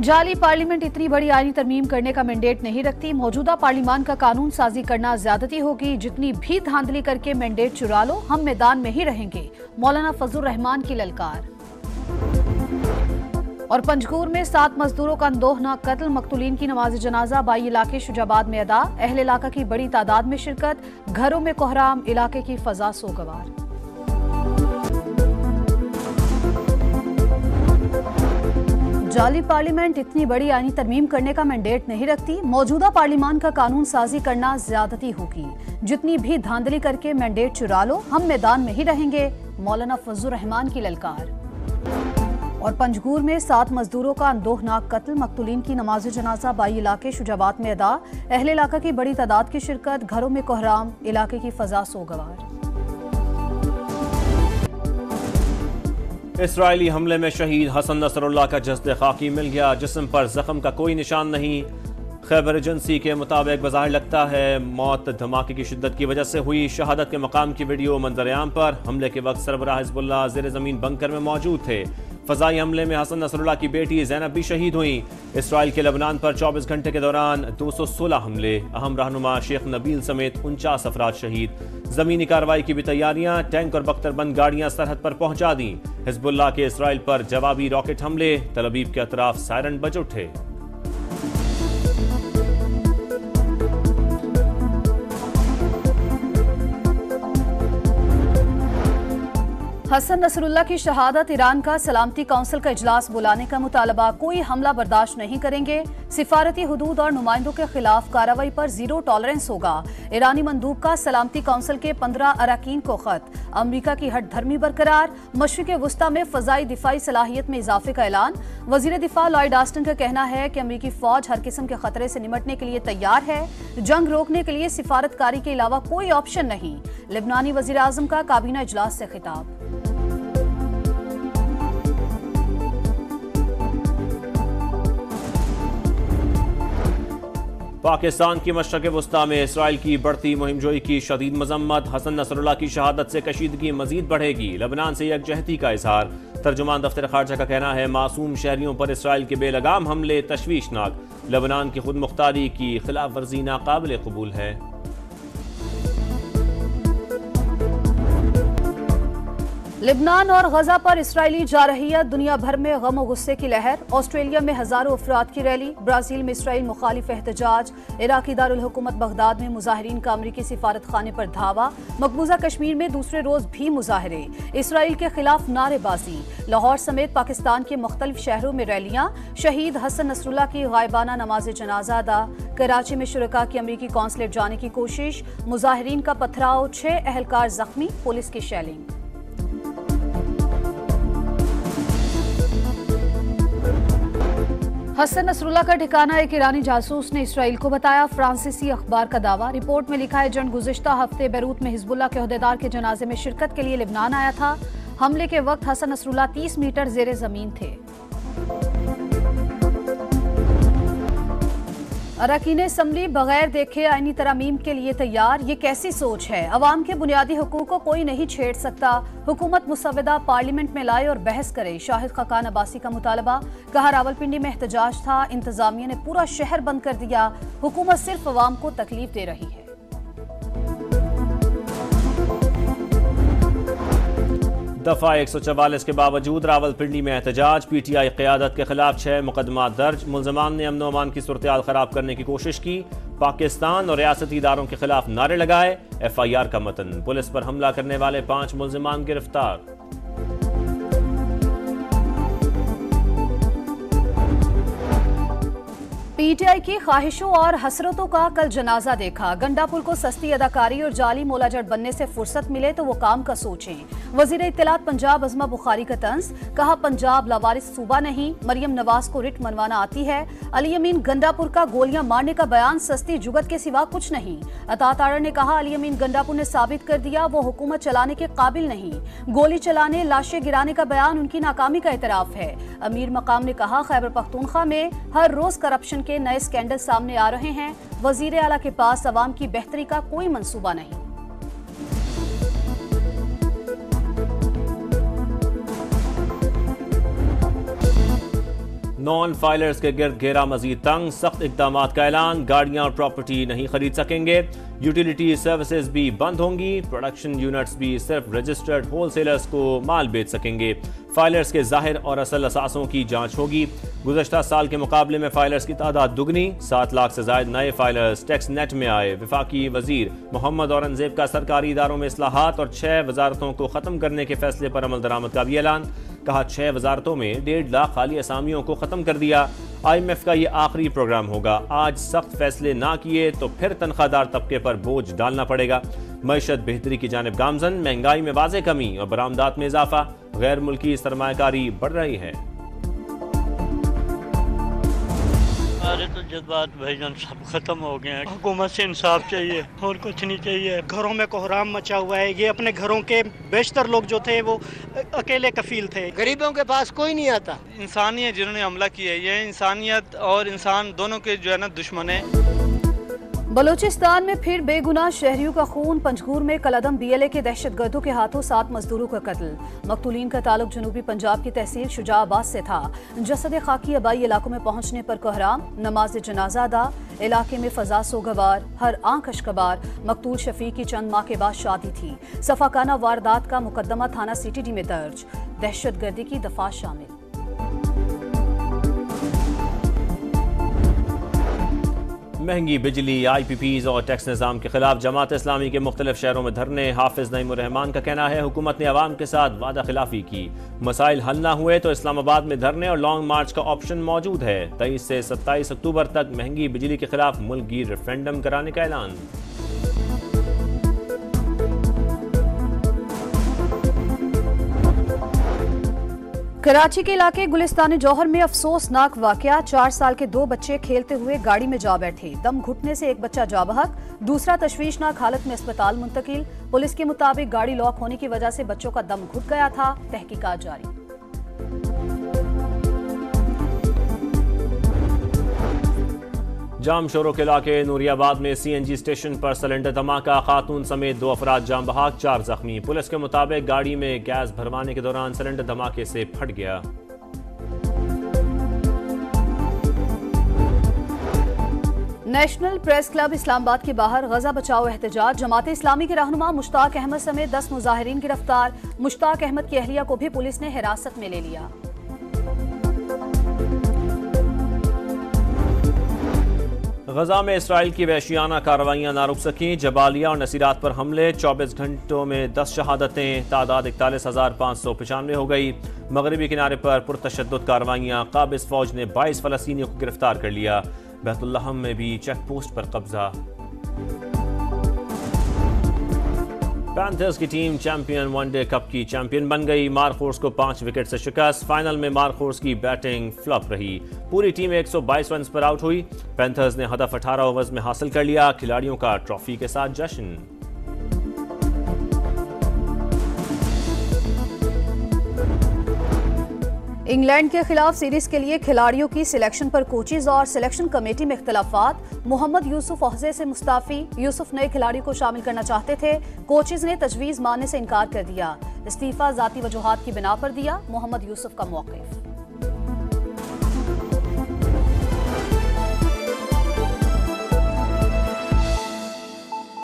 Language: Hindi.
जाली पार्लियामेंट इतनी बड़ी आईनी तरमीम करने का मैंडेट नहीं रखती। मौजूदा पार्लियामान का कानून साजी करना ज्यादती होगी। जितनी भी धांधली करके मैंडेट चुरा लो, हम मैदान में ही रहेंगे। मौलाना फजलुर रहमान की ललकार। और पंजगूर में 7 मजदूरों का अंदोहनाक कत्ल, मकतूलीन की नमाज जनाजा बाई इलाके शुजाबाद में अदा। अहले इलाका की बड़ी तादाद में शिरकत, घरों में कोहराम, इलाके की फजा सोगवार। जाली पार्लियामेंट इतनी बड़ी आईनी तरमीम करने का मैंडेट नहीं रखती। मौजूदा पार्लियामान का कानून साजी करना ज्यादती होगी। जितनी भी धांधली करके मैंडेट चुरा लो, हम मैदान में ही रहेंगे। मौलाना फजलुर रहमान की ललकार। और पंजगूर में 7 मजदूरों का अंदोहनाक कत्ल, मकतूलीन की नमाज जनाजा बाई इलाके शुजाबाद में अदा। अहले इलाका की बड़ी तादाद की शिरकत, घरों में कोहराम, इलाके की फजा सोगवार। इसराइली हमले में शहीद हसन नसरुल्लाह का जस्द खाकी मिल गया। जिस्म पर जख्म का कोई निशान नहीं। खैबर एजेंसी के मुताबिक बाज़ाहिर लगता है मौत धमाके की शिद्दत की वजह से हुई। शहादत के मकाम की वीडियो मंजर-ए-आम पर। हमले के वक्त सरबराह हिज़्बुल्लाह ज़ेर ज़मीन बंकर में मौजूद थे। फ़ज़ाई हमले में हसन नसरुल्लाह की बेटी ज़ैनब भी शहीद हुई। इसराइल के लबनान पर 24 घंटे के दौरान 216 हमले। अहम रहनुमा शेख नबील समेत 49 अफराद शहीद। ज़मीनी कार्रवाई की भी तैयारियां। टैंक और बख्तरबंद गाड़ियां सरहद पर पहुंचा दी। हिज़्बुल्लाह के इसराइल पर जवाबी रॉकेट हमले। तल अवीव के अतराफ सायरन बज उठे। हसन नसरुल्लाह की शहादत, ईरान का सलामती काउंसिल का इजलास बुलाने का मुतालबा। कोई हमला बर्दाश्त नहीं करेंगे। सिफारती हुदूद और नुमाइंदों के खिलाफ कार्रवाई पर जीरो टॉलरेंस होगा। ईरानी मंदूब का सलामती काउंसिल के 15 अरकान को खत। अमरीका की हठधर्मी बरकरार। मशरिक़ वुस्ता में फजाई दिफाई सलाहियत में इजाफे का ऐलान। वजीर दिफा लॉयड ऑस्टिन का कहना है कि अमरीकी फौज हर किस्म के खतरे से निमटने के लिए तैयार है। जंग रोकने के लिए सिफारतकारी के अलावा कोई ऑप्शन नहीं। लेबनानी वजीर आजम का काबीना इजलास से खिताब। पाकिस्तान की मशरक़ वुस्ता में इसराइल की बढ़ती मुहिमजोई की शदीद मजम्मत। हसन नसरुल्लाह की शहादत से कशीदगी मजीद बढ़ेगी। लबनान से यकजहती का इजहार। तर्जुमान दफ्तर खारजा का कहना है मासूम शहरियों पर इसराइल के बेलगाम हमले तशवीशनाक। लबनान की खुद मुख्तारी की खिलाफ वर्जी नाकाबिल कबूल है। लिबनान और गजा पर इसराइली जारहियत, दुनिया भर में गम और गुस्से की लहर। ऑस्ट्रेलिया में हजारों अफराद की रैली। ब्राजील में इसराइल मुखालिफ एहतजाज। इराकी दारुल हुकूमत बगदाद में मुजाहिरीन का अमरीकी सिफारत खाने पर धावा। मकबूजा कश्मीर में दूसरे रोज भी मुजाहरे। इसराइल के खिलाफ नारेबाजी। लाहौर समेत पाकिस्तान के मुख्तलिफ शहरों में रैलियां। शहीद हसन नसरुल्लाह की गायबाना नमाज जनाजा अदा। कराची में शुरका की अमरीकी कौंसलेट जाने की कोशिश। मुजाहिरीन का पथराव, 6 अहलकार जख्मी, पुलिस की शेलिंग। हसन नसरुल्लाह का ठिकाना एक ईरानी जासूस ने इसराइल को बताया। फ्रांसीसी अखबार का दावा। रिपोर्ट में लिखा है जन गुज़िश्ता हफ्ते बैरूत में हिज़्बुल्लाह के ओहदेदार के जनाजे में शिरकत के लिए लिबनान आया था। हमले के वक्त हसन नसरुल्लाह 30 मीटर ज़ेरे ज़मीन थे। अरकान असम्बली बगैर देखे आईनी तरमीम के लिए तैयार। ये कैसी सोच है? अवाम के बुनियादी हुकूक को कोई नहीं छेड़ सकता। हुकूमत मुसव्वदा पार्लियामेंट में लाए और बहस करे। शाहिद खाकान अब्बासी का मुतालबा। कहा रावलपिंडी में एहतजाज था, इंतजामिया ने पूरा शहर बंद कर दिया। हुकूमत सिर्फ अवाम को तकलीफ दे रही है। दफा 144 के बावजूद रावलपिंडी में एहतजाज। पीटीआई क़यादत के खिलाफ 6 मुकदमा दर्ज। मुल्ज़िमान ने अमन अमान की सूरत-ए-हाल खराब करने की कोशिश की। पाकिस्तान और रियासती इदारों के खिलाफ नारे लगाए। FIR का मतन। पुलिस पर हमला करने वाले 5 मुल्ज़िमान गिरफ्तार। पीटीआई की ख्वाहिशों और हसरतों का कल जनाजा देखा। गंडापुर को सस्ती अदाकारी और जाली मोलाजट बनने से फुर्सत मिले तो वो काम का सोचें। वजीर इत्तलात पंजाब अज़मा बुखारी का तंज। कहा पंजाब लावारिस सूबा नहीं, मरियम नवाज को रिट मनवाना आती है। अली अमीन गंडापुर का गोलियां मारने का बयान सस्ती जुगत के सिवा कुछ नहीं। अता तारड़ ने कहा अली अमीन गंडापुर ने साबित कर दिया वो हुकूमत चलाने के काबिल नहीं। गोली चलाने, लाशें गिराने का बयान उनकी नाकामी का एतराफ है। अमीर मकाम ने कहा खैबर पख्तूनख्वा में हर रोज करप्शन के नए स्कैंडल सामने आ रहे हैं। वजीर आला के पास अवाम की बेहतरी का कोई मंसूबा नहीं। नॉन फाइलर्स के गिर्द घेरा मजीद तंग, सख्त इकदाम का ऐलान, गाड़ियां और प्रॉपर्टी नहीं खरीद सकेंगे, यूटिलिटी सर्विसेज भी बंद होंगी, प्रोडक्शन यूनिट्स भी सिर्फ रजिस्टर्ड होलसेलर्स को माल बेच सकेंगे, फाइलर्स के जाहिर और असल असासों की जांच होगी। गुज़श्ता साल के मुकाबले में फाइलर्स की तादाद दुगनी, 7 लाख से ज्यादा नए फाइलर्स टैक्स नेट में आए। वफाकी वजीर मोहम्मद औरंगजेब का सरकारी इदारों में इस्लाहात और 6 वजारतों को खत्म करने के फैसले पर अमल दरामद का भी ऐलान, कहा 6 वजारतों में 1.5 लाख खाली असामियों को खत्म कर दिया। IMF का ये आखिरी प्रोग्राम होगा, आज सख्त फैसले ना किए तो फिर तनख्वाहदार तबके पर बोझ डालना पड़ेगा। मईशत बेहतरी की जानिब गामजन, महंगाई में वाज़े कमी और बरामदात में इजाफा, गैर मुल्की सरमायाकारी बढ़ रही है। हमारे तो जज्बात भाईजान सब खत्म हो गए हैं। हुकूमत से इंसाफ चाहिए और कुछ नहीं चाहिए। घरों में कोहराम मचा हुआ है। ये अपने घरों के बेशतर लोग जो थे वो अकेले कफील थे। गरीबों के पास कोई नहीं आता। इंसानियत जिन्होंने हमला किया है, ये इंसानियत और इंसान दोनों के जो है ना दुश्मन है। बलूचिस्तान में फिर बेगुनाह शहरियों का खून, पंजगूर में कलअदम BLA के दहशतगर्दों के हाथों 7 मजदूरों का कत्ल। मकतूलीन का ताल्लुक जनूबी पंजाब की तहसील शुजाआबाद से था। जसद खाकी आबाई इलाकों में पहुंचने पर कोहराम, नमाज जनाजा अदा, इलाके में फजा सोगवार, हर आंख अशकबार। मकतूल शफीक की चंद माह के बाद शादी थी। सफाकाना वारदात का मुकदमा थाना CTD में दर्ज, दहशतगर्दी की दफा शामिल। महंगी बिजली, IPPs और टैक्स निज़ाम के खिलाफ जमात इस्लामी के मुख्तलिफ शहरों में धरने। हाफिज नईमुर रहमान का कहना है हुकूमत ने अवाम के साथ वादा खिलाफी की, मसाइल हल ना हुए तो इस्लामाबाद में धरने और लॉन्ग मार्च का ऑप्शन मौजूद है। 23 से 27 अक्टूबर तक महंगी बिजली के खिलाफ मुल्की रेफरेंडम कराने का ऐलान। कराची के इलाके गुलिस्तान जौहर में अफसोसनाक वाकया, 4 साल के 2 बच्चे खेलते हुए गाड़ी में जा बैठे। दम घुटने से एक बच्चा जा बहक, दूसरा तशवीशनाक हालत में अस्पताल मुंतकिल। पुलिस के मुताबिक गाड़ी लॉक होने की वजह से बच्चों का दम घुट गया था। तहकीकात जारी। जाम शोरों के इलाके नूरियाबाद में CNG स्टेशन पर सिलेंडर धमाका, खातून समेत 2 अफराद जाम बहाक, 4 जख्मी। पुलिस के मुताबिक गाड़ी में गैस भरवाने के दौरान सिलेंडर धमाके से फट गया। नेशनल प्रेस क्लब इस्लामाबाद के बाहर गजा बचाओ एहतजाज। जमात इस्लामी के रहनुमा मुश्ताक अहमद समेत 10 मुजाहिरीन गिरफ्तार। मुश्ताक अहमद की अहलिया को भी पुलिस ने हिरासत में ले लिया। गजा में इसराइल की वहशियाना कार्रवाइयां ना रुक सकीं, जबालिया और नसीरात पर हमले। 24 घंटों में 10 शहादतें, तादाद 41,595 हो गई। मगरबी किनारे पर पुरतशद्दुद कार्रवाइयां, काबिज फौज ने 22 फलस्तीनियों को गिरफ्तार कर लिया। बैतुल्लाहम में भी चेक पोस्ट पर कब्जा। पैंथर्स की टीम चैंपियन वनडे कप की चैंपियन बन गई। मारखोर्स को 5 विकेट से शिकस्त। फाइनल में मारखोर्स की बैटिंग फ्लॉप रही। पूरी टीम 122 रन पर आउट हुई। पैंथर्स ने हदफ 18 ओवर्स में हासिल कर लिया। खिलाड़ियों का ट्रॉफी के साथ जश्न। इंग्लैंड के खिलाफ सीरीज के लिए खिलाड़ियों की सिलेक्शन पर कोचेज और सिलेक्शन कमेटी में इख्तलाफात। मोहम्मद यूसुफ ओहदे से मुस्ताफी। यूसुफ नए खिलाड़ियों को शामिल करना चाहते थे, कोचेज ने तजवीज मानने से इनकार कर दिया। इस्तीफा जाती वजूहात की बिना पर दिया। मोहम्मद यूसुफ का मौक़िफ़।